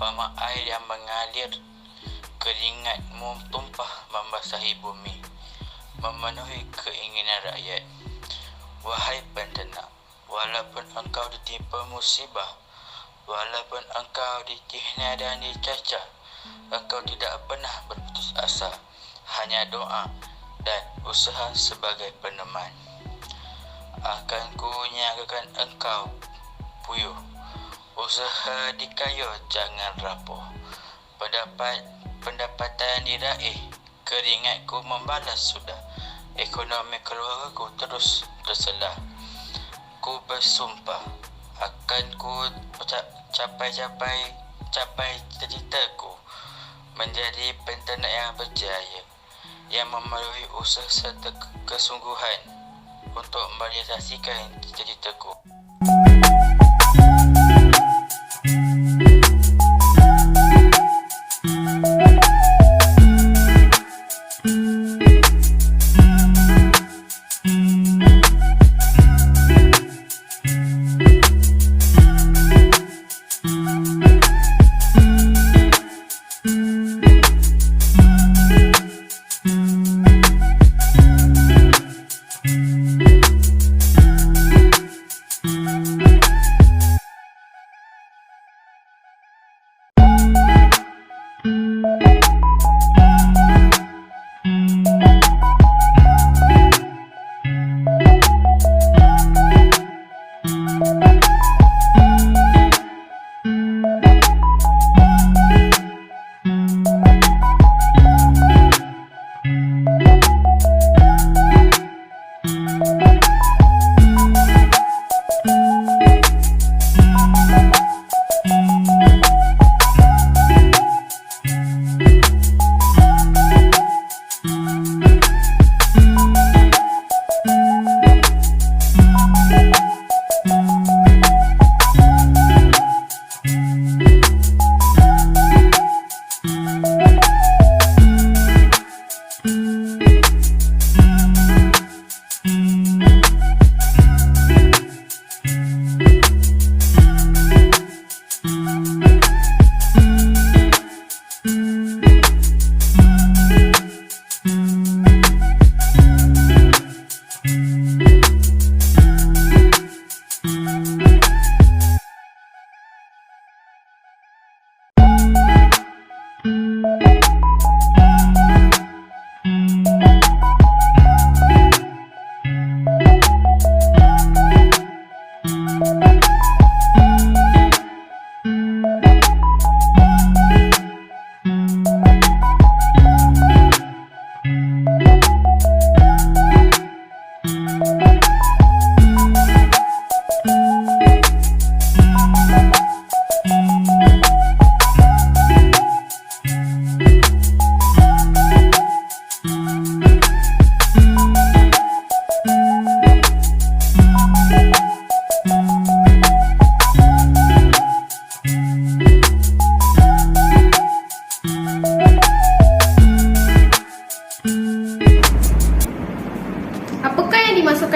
umpama air yang mengalir, keringatmu tumpah membasahi bumi, memenuhi keinginan rakyat. Wahai penternak, walaupun engkau ditimpa musibah, walaupun engkau dihina dan dicacah, engkau tidak pernah berputus asa. Hanya doa dan usaha sebagai peneman. Akan ku nyagakan engkau puyuh, usaha dikaya jangan rapuh. Pendapatan diraih, keringatku membalas sudah. Ekonomi keluargaku terus terselah. Ku bersumpah akan ku capai cita-citaku, menjadi penternak yang berjaya, yang memerlukan usaha serta kesungguhan untuk merealisasikan cita-citaku.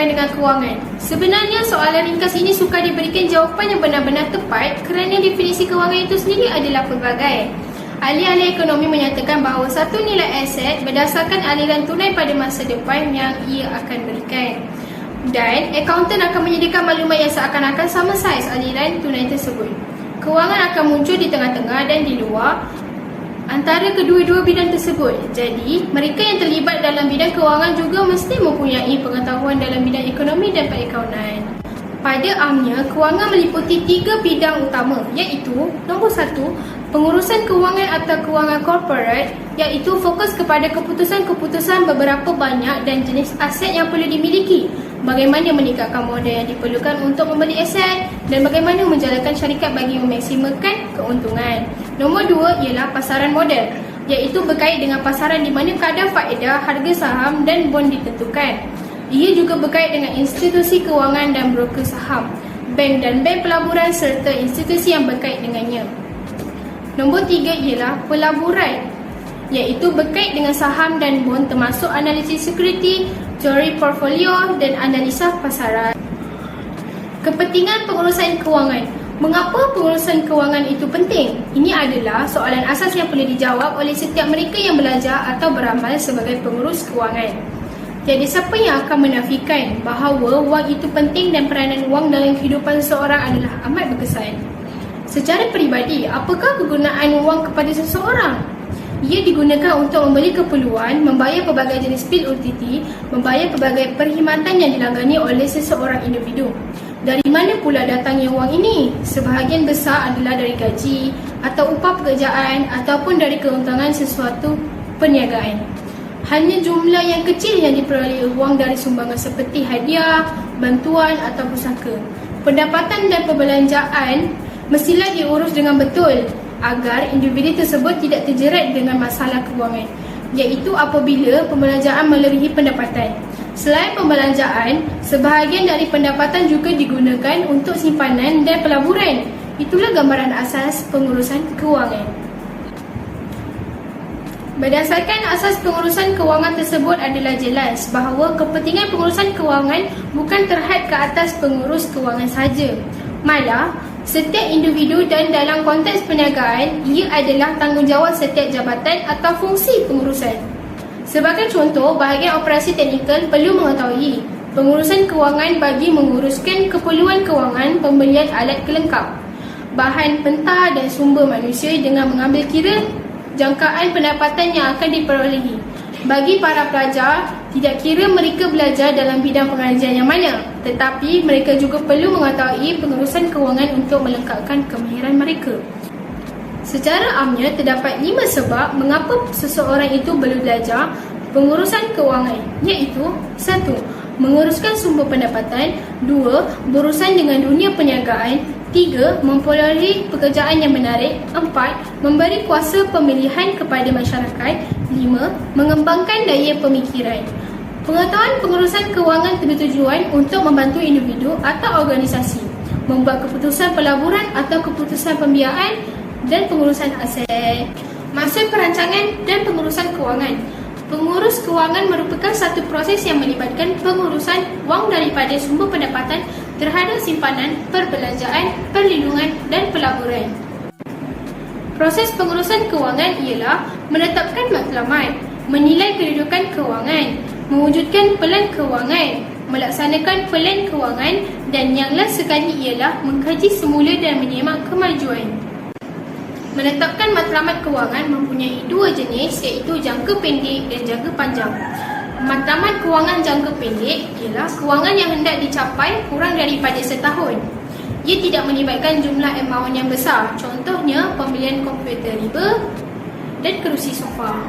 berhubungan dengan kewangan. Sebenarnya soalan ringkas ini sukar diberikan jawapan yang benar-benar tepat kerana definisi kewangan itu sendiri adalah pelbagai. Ahli-ahli ekonomi menyatakan bahawa satu nilai aset berdasarkan aliran tunai pada masa depan yang ia akan berikan. Dan akaunten akan menyediakan maklumat yang seakan-akan sama saiz aliran tunai tersebut. Kewangan akan muncul di tengah-tengah dan di luar antara kedua-dua bidang tersebut. Jadi, mereka yang terlibat dalam bidang kewangan juga mesti mempunyai pengetahuan dalam bidang ekonomi dan perakaunan. Pada amnya, kewangan meliputi 3 bidang utama, iaitu nombor 1, pengurusan kewangan atau kewangan korporat, iaitu fokus kepada keputusan-keputusan beberapa banyak dan jenis aset yang perlu dimiliki, bagaimana meningkatkan modal yang diperlukan untuk membeli aset dan bagaimana menjalankan syarikat bagi memaksimalkan keuntungan. Nombor 2 ialah pasaran modal, iaitu berkait dengan pasaran di mana kadar faedah, harga saham dan bond ditentukan. Ia juga berkait dengan institusi kewangan dan broker saham, bank dan bank pelaburan serta institusi yang berkait dengannya. Nombor 3 ialah pelaburan, iaitu berkait dengan saham dan bond termasuk analisis security, teori portfolio dan analisa pasaran. Kepentingan pengurusan kewangan. Mengapa pengurusan kewangan itu penting? Ini adalah soalan asas yang perlu dijawab oleh setiap mereka yang belajar atau beramal sebagai pengurus kewangan. Tiada siapa yang akan menafikan bahawa wang itu penting dan peranan wang dalam kehidupan seseorang adalah amat berkesan. Secara peribadi, apakah kegunaan wang kepada seseorang? Ia digunakan untuk membeli keperluan, membayar pelbagai jenis bil UTT, membayar pelbagai perkhidmatan yang dilanggani oleh seseorang individu. Dari mana pula datangnya wang ini? Sebahagian besar adalah dari gaji atau upah pekerjaan ataupun dari keuntungan sesuatu perniagaan. Hanya jumlah yang kecil yang diperoleh wang dari sumbangan seperti hadiah, bantuan atau pusaka. Pendapatan dan perbelanjaan mestilah diurus dengan betul agar individu tersebut tidak terjerat dengan masalah kewangan, iaitu apabila pembelanjaan melebihi pendapatan. Selain pembelanjaan, sebahagian dari pendapatan juga digunakan untuk simpanan dan pelaburan. Itulah gambaran asas pengurusan kewangan. Berdasarkan asas pengurusan kewangan tersebut adalah jelas bahawa kepentingan pengurusan kewangan bukan terhad ke atas pengurus kewangan sahaja. Malah, setiap individu dan dalam konteks perniagaan, ia adalah tanggungjawab setiap jabatan atau fungsi pengurusan. Sebagai contoh, bahagian operasi teknikal perlu mengetahui pengurusan kewangan bagi menguruskan keperluan kewangan pembelian alat kelengkap, bahan pentah dan sumber manusia dengan mengambil kira jangkaan pendapatan yang akan diperolehi. Bagi para pelajar, tidak kira mereka belajar dalam bidang pengajian yang mana, tetapi mereka juga perlu mengetahui pengurusan kewangan untuk melengkapkan kemahiran mereka. Secara amnya, terdapat 5 sebab mengapa seseorang itu perlu belajar pengurusan kewangan, iaitu 1. Menguruskan sumber pendapatan, 2. Berurusan dengan dunia perniagaan, 3. Memperolehi pekerjaan yang menarik, 4. Memberi kuasa pemilihan kepada masyarakat, 5. Mengembangkan daya pemikiran. Pengetahuan pengurusan kewangan bertujuan untuk membantu individu atau organisasi membuat keputusan pelaburan atau keputusan pembiayaan dan pengurusan aset. Maksud perancangan dan pengurusan kewangan. Pengurus kewangan merupakan satu proses yang melibatkan pengurusan wang daripada sumber pendapatan terhadap simpanan, perbelanjaan, perlindungan dan pelaburan. Proses pengurusan kewangan ialah menetapkan matlamat, menilai kedudukan kewangan, mewujudkan pelan kewangan, melaksanakan pelan kewangan dan yang last sekali ialah mengkaji semula dan menyemak kemajuan. Menetapkan matlamat kewangan mempunyai 2 jenis, iaitu jangka pendek dan jangka panjang. Matlamat kewangan jangka pendek ialah kewangan yang hendak dicapai kurang daripada setahun. Ia tidak melibatkan jumlah amaun yang besar, contohnya pembelian komputer riba dan kerusi sofa.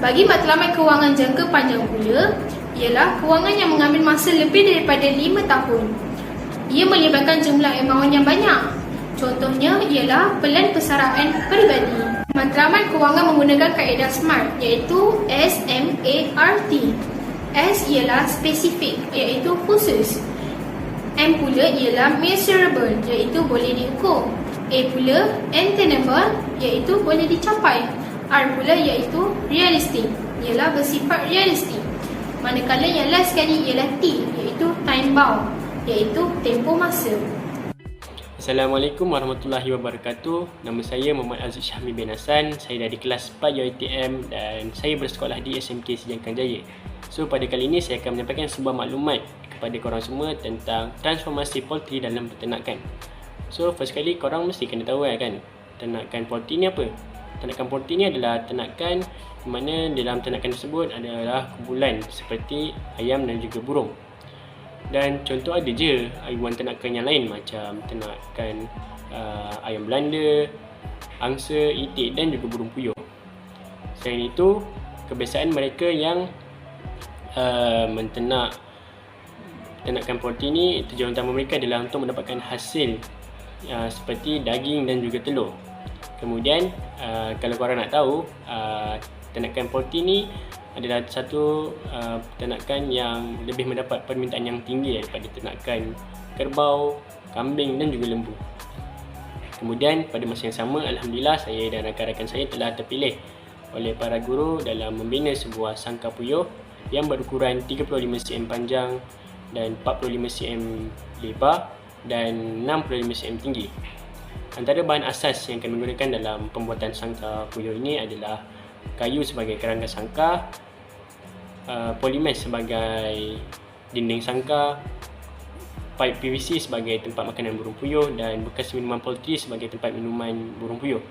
Bagi matlamat kewangan jangka panjang pula, ialah kewangan yang mengambil masa lebih daripada 5 tahun. Ia melibatkan jumlah amaun yang banyak. Contohnya ialah pelan persaraan peribadi. Matlamat kewangan menggunakan kaedah SMART, iaitu SMART. S ialah spesifik, iaitu khusus. M pula ialah measurable, iaitu boleh diukur. A pula attainable, iaitu boleh dicapai. R pula iaitu realistic, ialah bersifat realistik. Manakala yang last sekali ialah T, iaitu time bound, iaitu tempoh masa. Assalamualaikum warahmatullahi wabarakatuh. Nama saya Muhammad Aziz Syahmi bin Hassan. Saya dari kelas 4 UiTM dan saya bersekolah di SMK Sejangkan Jaya. So pada kali ini saya akan menyampaikan sebuah maklumat kepada korang semua tentang transformasi poultry dalam peternakan. So first kali korang mesti kena tahu kan, ternakan poultry ni apa? Ternakan poultry ni adalah ternakan di mana dalam ternakan tersebut adalah kumpulan seperti ayam dan juga burung. Dan contoh ada je haiwan ternakan yang lain macam ternakan ayam Belanda, angsa, itik dan juga burung puyuh. Selain itu, kebiasaan mereka yang menternak ternakan poultry ni, tujuan utama mereka adalah untuk mendapatkan hasil seperti daging dan juga telur. Kemudian kalau korang nak tahu, ternakan poultry ni adalah satu ternakan yang lebih mendapat permintaan yang tinggi daripada ternakan kerbau, kambing dan juga lembu. Kemudian pada masa yang sama, Alhamdulillah saya dan rakan-rakan saya telah terpilih oleh para guru dalam membina sebuah sangkar puyuh yang berukuran 35 cm panjang dan 45 cm lebar dan 65 cm tinggi. Antara bahan asas yang kami gunakan dalam pembuatan sangkar puyuh ini adalah kayu sebagai kerangka sangkar, polimer sebagai dinding sangkar, pipe PVC sebagai tempat makanan burung puyuh dan bekas minuman poultry sebagai tempat minuman burung puyuh.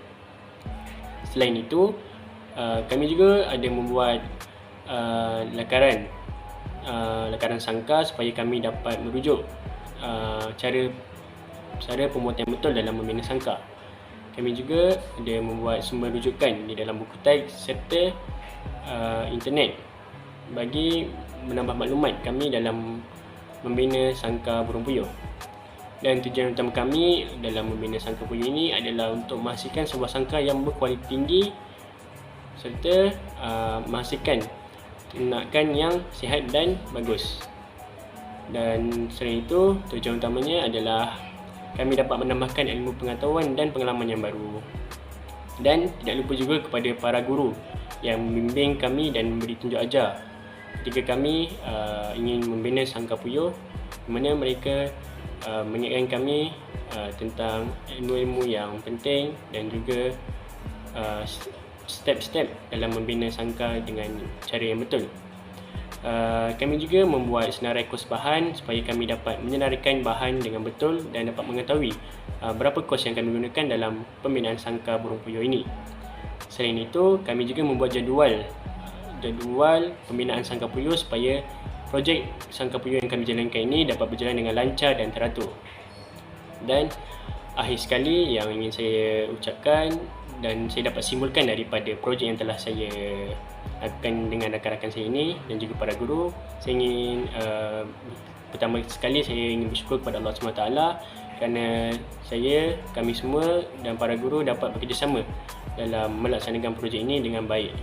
Selain itu, kami juga ada membuat lakaran sangkar supaya kami dapat merujuk cara pembuatan betul dalam membina sangkar. Kami juga ada membuat sumber rujukan di dalam buku teks serta internet bagi menambah maklumat kami dalam membina sangkar burung puyuh. Dan tujuan utama kami dalam membina sangkar puyuh ini adalah untuk menghasilkan sebuah sangkar yang berkualiti tinggi serta menghasilkan ternakan yang sihat dan bagus. Dan selain itu, tujuan utamanya adalah kami dapat menambahkan ilmu pengetahuan dan pengalaman yang baru. Dan tidak lupa juga kepada para guru yang membimbing kami dan memberi tunjuk ajar ketika kami ingin membina sangkar puyuh, di mana mereka mengingatkan kami tentang ilmu-ilmu yang penting dan juga step-step dalam membina sangkar dengan cara yang betul. Kami juga membuat senarai kos bahan supaya kami dapat menyenaraikan bahan dengan betul dan dapat mengetahui berapa kos yang kami gunakan dalam pembinaan sangkar burung puyuh ini. Selain itu, kami juga membuat jadual pembinaan sangkar puyuh supaya projek sangkar puyuh yang kami jalankan ini dapat berjalan dengan lancar dan teratur. Dan akhir sekali yang ingin saya ucapkan dan saya dapat simpulkan daripada projek yang telah saya lakukan dengan rakan-rakan saya ini dan juga para guru, saya ingin pertama sekali saya ingin bersyukur kepada Allah SWT kerana kami semua dan para guru dapat bekerjasama dalam melaksanakan projek ini dengan baik.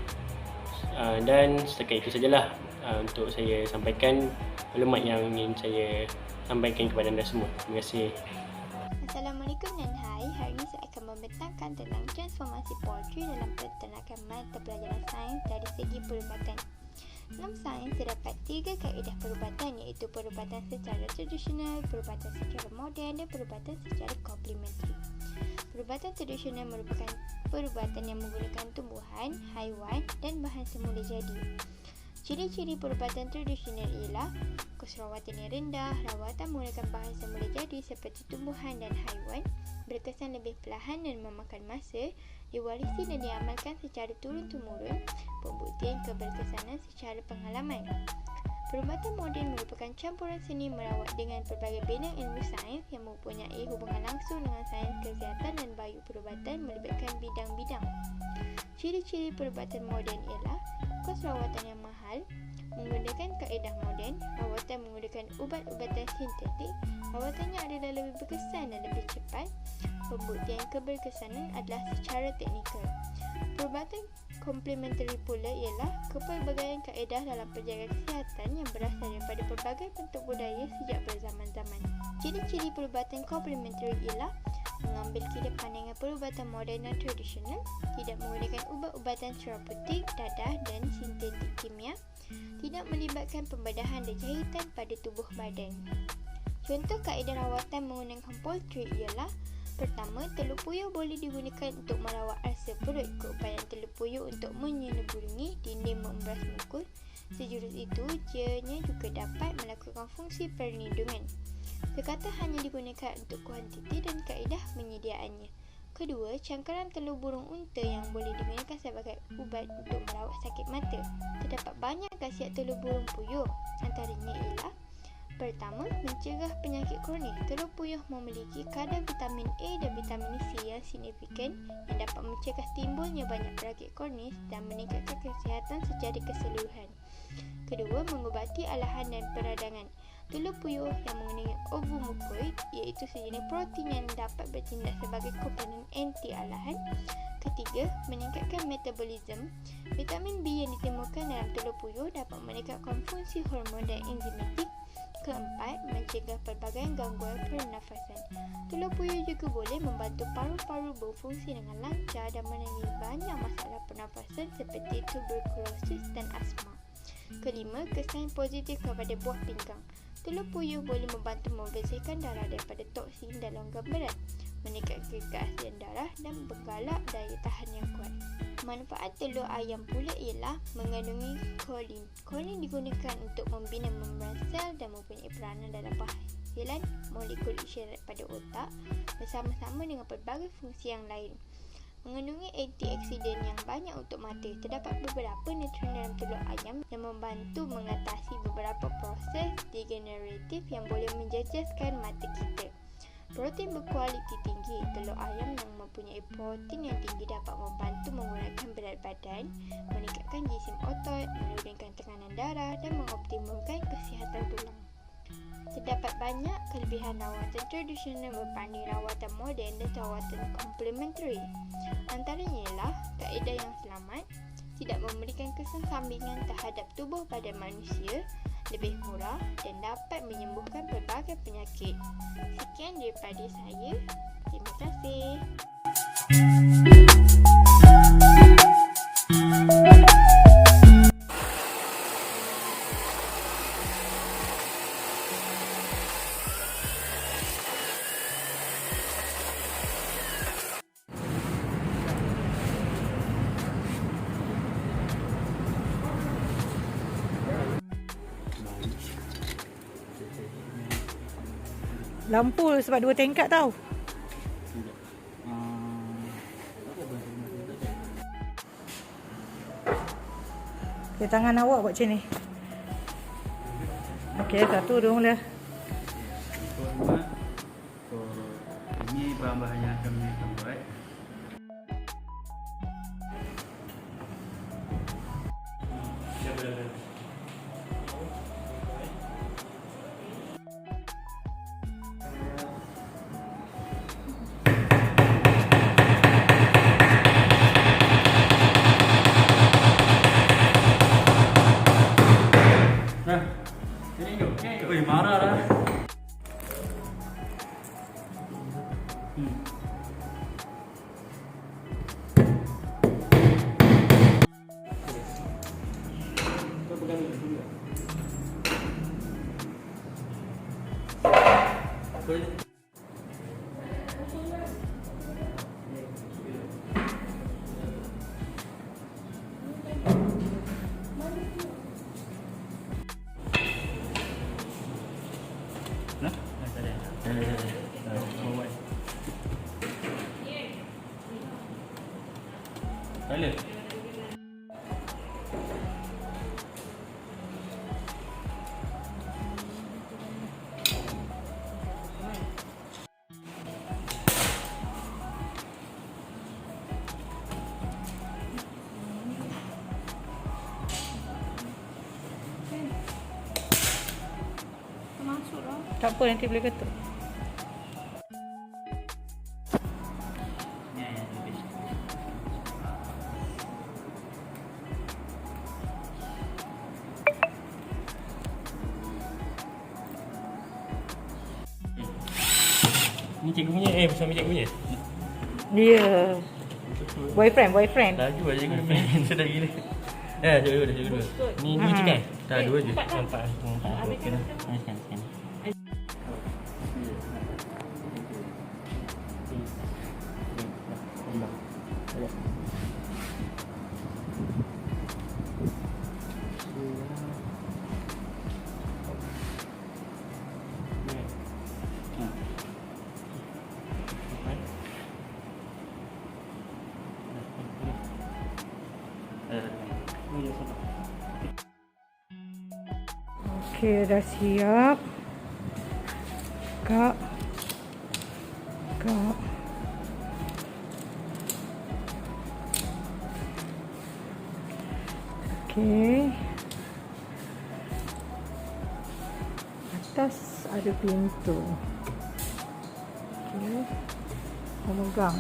Dan setakat itu sajalah untuk saya sampaikan maklumat yang ingin saya sampaikan kepada anda semua. Terima kasih. Assalamualaikum dan hai. Hari ini saya akan membentangkan tentang transformasi poultry dalam peternakan mata pelajaran sains dari segi perubatan. Dalam sains terdapat 3 kaedah perubatan, iaitu perubatan secara tradisional, perubatan secara moden dan perubatan secara komplementari. Perubatan tradisional merupakan perubatan yang menggunakan tumbuhan, haiwan dan bahan semula jadi. Ciri-ciri perubatan tradisional ialah kos rawatan yang rendah, rawatan menggunakan bahan semula jadi seperti tumbuhan dan haiwan, berkesan lebih perlahan dan memakan masa, diwarisi dan diamalkan secara turun-temurun, pembuktian keberkesanan secara pengalaman. Perubatan moden merupakan campuran seni merawat dengan pelbagai bidang ilmu sains yang mempunyai hubungan langsung dengan sains kesihatan dan bioperubatan melibatkan bidang-bidang. Ciri-ciri perubatan moden ialah kos rawatan yang mahal, menggunakan kaedah moden, rawatan menggunakan ubat-ubatan sintetik, rawatannya adalah lebih berkesan dan lebih cepat, pembuktian keberkesanan adalah secara teknikal. Perubatan komplementari pula ialah kepelbagaian kaedah dalam penjagaan kesihatan yang berasal daripada pelbagai bentuk budaya sejak berzaman-zaman. Ciri-ciri perubatan komplementari ialah mengambil kira pandangan perubatan moden dan tradisional, tidak menggunakan ubat-ubatan terapeutik, dadah dan sintetik kimia, tidak melibatkan pembedahan dan jahitan pada tubuh badan. Contoh kaedah rawatan menggunakan poultry ialah: pertama, telur puyuh boleh digunakan untuk merawat ulcer perut. Keupayaan telur puyuh untuk menyeluburungi dinding membras mukus. Sejurus itu, ianya juga dapat melakukan fungsi perlindungan. Sekata hanya digunakan untuk kuantiti dan kaedah penyediaannya. Kedua, cangkaran telur burung unta yang boleh digunakan sebagai ubat untuk merawat sakit mata. Terdapat banyak khasiat telur burung puyuh. Antaranya ialah: pertama, mencegah penyakit kronik. Telur puyuh memiliki kadar vitamin A dan vitamin C yang signifikan yang dapat mencegah timbulnya banyak penyakit kronis dan meningkatkan kesihatan secara keseluruhan. Kedua, mengubati alahan dan peradangan. Telur puyuh yang mengandungi ovomucoid, iaitu sejenis protein yang dapat bertindak sebagai komponen anti-alahan. Ketiga, meningkatkan metabolisme. Vitamin B yang ditemukan dalam telur puyuh dapat meningkatkan fungsi hormon dan enzimatik. Keempat, mencegah pelbagai gangguan pernafasan. Telur puyuh juga boleh membantu paru-paru berfungsi dengan lancar dan menangani banyak masalah pernafasan seperti tuberkulosis dan asma. Kelima, kesan positif kepada buah pinggang. Telur puyuh boleh membantu membersihkan darah daripada toksin dan logam berat, meningkatkan keaslian darah dan menggalak daya tahan yang kuat. Manfaat telur ayam pula ialah mengandungi kolin. Kolin digunakan untuk membina membran sel dan mempunyai peranan dalam penghasilan molekul isyarat pada otak bersama-sama dengan pelbagai fungsi yang lain. Mengandungi antioksidan yang banyak untuk mata. Terdapat beberapa nutrien dalam telur ayam yang membantu mengatasi beberapa proses degeneratif yang boleh menjejaskan mata kita. Protein berkualiti tinggi. Telur ayam yang mempunyai protein yang tinggi dapat membantu mengurangkan berat badan, meningkatkan jisim otot, menurunkan tekanan darah dan mengoptimumkan kesihatan tulang. Terdapat banyak kelebihan rawatan tradisional berbanding rawatan moden dan rawatan komplementari. Antaranya ialah kaedah yang selamat, tidak memberikan kesan sampingan terhadap tubuh badan manusia, lebih murah dan dapat menyembuhkan pelbagai penyakit. Sekian daripada saya. Terima kasih. Lampu sebab 2 tingkat tau. Okay, tangan awak buat macam ni. Okey, 1, 2 mula. Ini bahan-bahan yang akan kita buat. Oi, marah lah. Toilet. Tak apa, nanti boleh ketuk. Ni cikgu punya, bersama cikgu punya. Dia. Boyfriend. Laju aja cikgu main sedap gila. Cikgu dua. Ni dua je kan? Tak, dua je. Empat. Okey dah. Sekian. Okey, dah siap. Kak. Okey. Atas ada pintu. Okey. Memegang.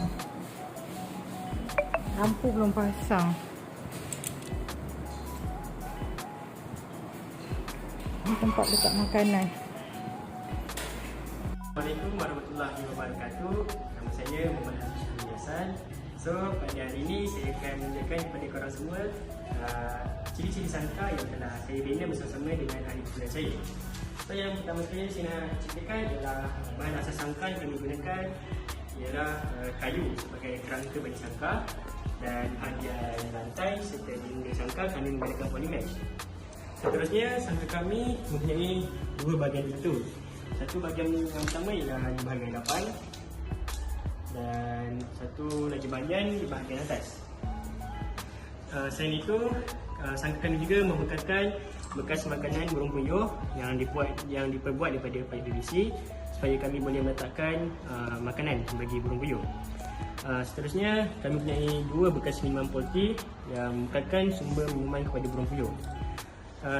Lampu belum pasang. Ini tempat letak makanan. Assalamualaikum warahmatullahi wabarakatuh. Nama saya Muhammad Hafiz Hasan. So, pada hari ini saya akan menunjukkan kepada korang semua ciri-ciri sangka yang telah saya bina bersama-sama dengan ahli kemudian saya. So, yang pertama sekali saya nak ceritakan ialah bahan asas sangka yang kami gunakan ialah kayu sebagai kerangka bagi sangka, dan bahagian lantai serta dinding sangka kami menggunakan polymesh. Seterusnya, sangka kami mempunyai dua bahagian pintu. Satu bahagian yang pertama ialah di bahagian depan, dan satu lagi bahagian di bahagian atas. Selain itu, sangka kami juga membekalkan bekas makanan burung puyuh yang diperbuat daripada pipe PVC supaya kami boleh meletakkan makanan bagi burung puyuh. Seterusnya, kami mempunyai dua bekas minuman poultry yang membekalkan sumber minuman kepada burung puyuh.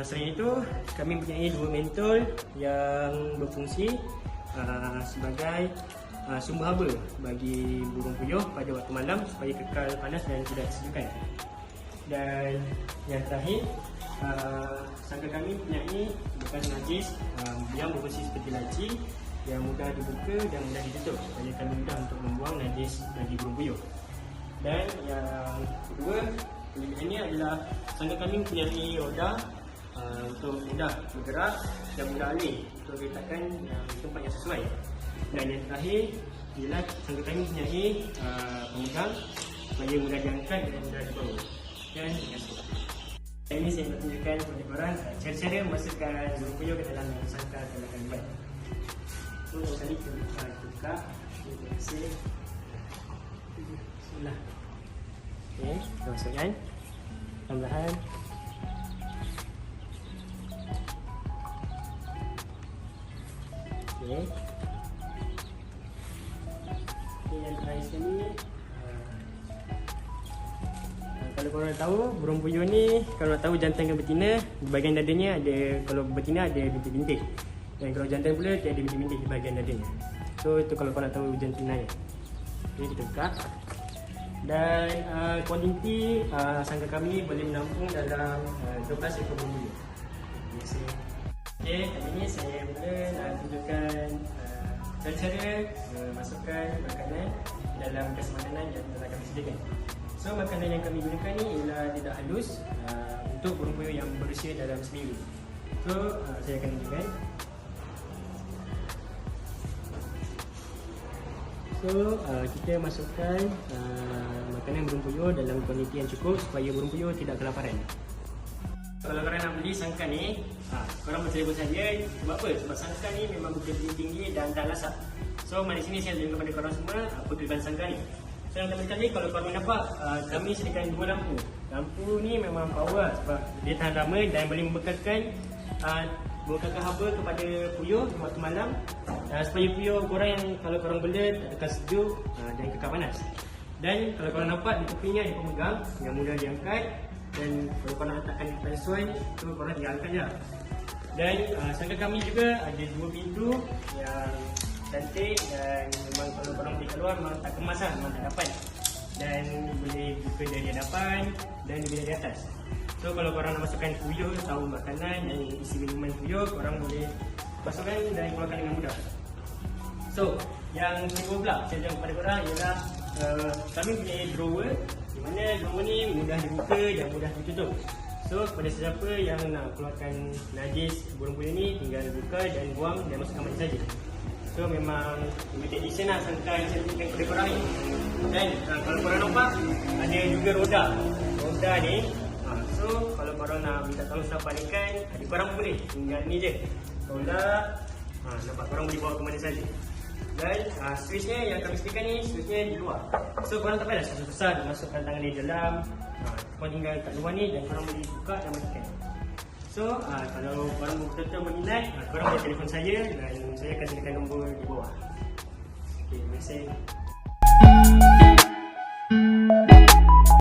Selain itu, kami mempunyai dua mentol yang berfungsi sebagai sumber haba bagi burung puyuh pada waktu malam supaya kekal panas dan tidak kesejukan. Dan yang terakhir, sangka kami mempunyai bekas najis yang berfungsi seperti laci yang mudah dibuka dan mudah ditutup supaya kami mudah untuk membuang najis bagi burung puyuh. Dan yang kedua, kelebihannya adalah sangka kami mempunyai roda untuk mudah bergerak dan mudah alih untuk letakkan tempat yang sesuai. Dan yang terakhir ialah sangka kami mempunyai pemegang supaya mudah diangkat dan mudah dibawa. Dan terima kasih. Ini saya nak tunjukkan kepada korang cara-cara memasukkan burung puyuh ke dalam sangka yang kami buat. So, sekali kita buka. Terima kasih. Bismillah. Okey, kita masukkan perlahan-lahan. Okey, yang terakhir sekali, kalau korang tahu burung puyuh ni, kalau nak tahu jantan dan betina, di bahagian dadanya ada, kalau betina ada bintik-bintik, dan kalau jantan pula dia ada bintik-bintik di bahagian dadanya. So itu kalau korang nak tahu jantinanya. Okey, kita buka. Dan kuantiti sangka kami boleh menampung dalam 12 ekor burung puyuh. Terima kasih. Okey, kali ini saya mula nak tunjukkan cara-cara masukkan makanan dalam bekas makanan yang telah kami sediakan. So, makanan yang kami gunakan ni ialah lidah halus untuk burung puyuh yang berusia dalam seminggu. So, saya akan tunjukkan. So, kita masukkan makanan burung puyuh dalam kuantiti yang cukup supaya burung puyuh tidak kelaparan. Kalau korang nak beli sangka ni, korang boleh telefon saya. Sebab apa? Sebab sangka ni memang begitu tinggi dan tak lasak. So, mari sini saya tunjukkan kepada korang semua apa kelebihan sangka ni. So, yang pertama sekali, kalau korang nampak, kami sediakan dua lampu. Lampu ni memang power sebab dia tahan lama dan boleh membekalkan haba kepada puyuh waktu malam, supaya puyuh korang yang kalau korang bela tak kekal sejuk dan kekal panas. Dan kalau korang nampak, di tepinya ada pemegang yang mudah diangkat. Dan kalau korang nak letakkan tempat sesuai, tu korang tinggal angkat je. Dan sangka kami juga ada dua pintu yang cantik, dan memang kalau korang pergi keluar memang tak kemas lah, memang tak dapat. Dan boleh buka dari hadapan dan juga dari atas. So kalau korang nak masukkan puyuh, tahu makanan yang isi minuman puyuh, korang boleh masukkan dan keluarkan dengan mudah. So Yang kedua pula saya ajar kepada korang ialah kami punya drawer di mana drawer ni mudah dibuka dan mudah ditutup. So kepada sesiapa yang nak keluarkan najis burung puyuh ni, tinggal buka dan buang dan masukkan mandi saja. So memang limited edition lah sangka yang saya tunjukkan kepada korang ni. Dan kalau korang nampak ada juga roda ni. So kalau korang nak minta tolong siapa ikan, adik korang boleh tinggal ni je tolak. Nampak korang boleh bawa ke mana saja. Dan switchnya yang kami sediakan ni, switchnya di luar. So korang tak payah susah-susah masukkan tangan di dalam. Korang tinggal kat luar ni dan korang boleh buka dan matikan. So kalau korang betul-betul berminat, korang boleh telefon saya dan saya akan sediakan nombor di bawah. Okay, terima kasih.